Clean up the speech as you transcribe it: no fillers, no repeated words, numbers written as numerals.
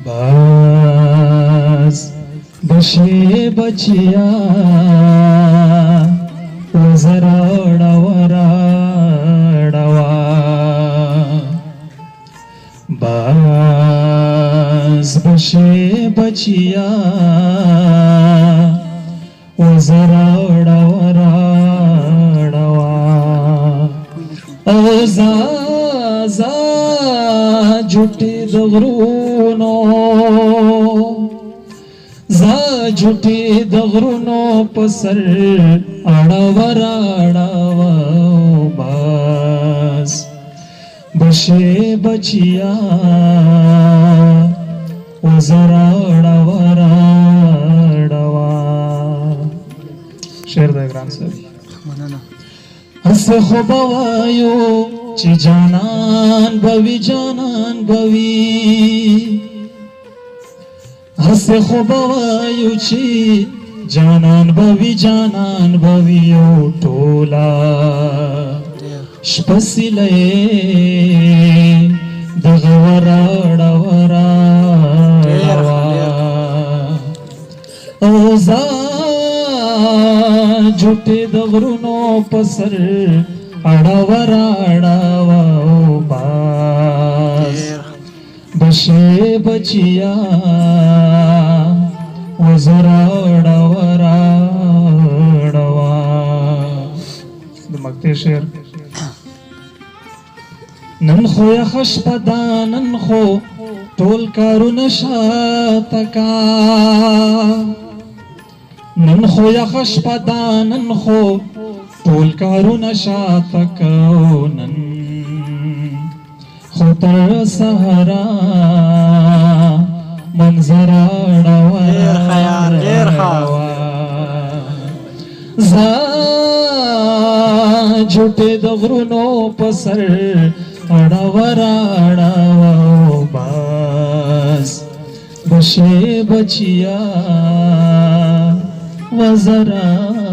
باز بشي بچیا وزراړه باز بشي بچیا وزراړه زا جھوٹی دغرونو زا جھوٹی دغرونو پسر اڑاوراڑاو باز بشے بچیا وزراڑاوراڑاوا شعر دا گران صاحب ہس خوب وایو چی جانان بوی ہس خوب وایو چی جانان بوی او ټولا شپسی لئے دغوراڑا اوزا جھوٹے دغرونو پسر اڑاوراڑا باز بشے بچیا وزراڑا دمکتے شیر نن خو یخش پدا نن خو ټول کارونه شاته کا نن خو یخش پدا نن خو ټول کارونه شاته کو نن خو تر سهرا منظر زا جھوٹے دغرونو پسر اڑاوراڑاو باز بشے بچیا وزراڑا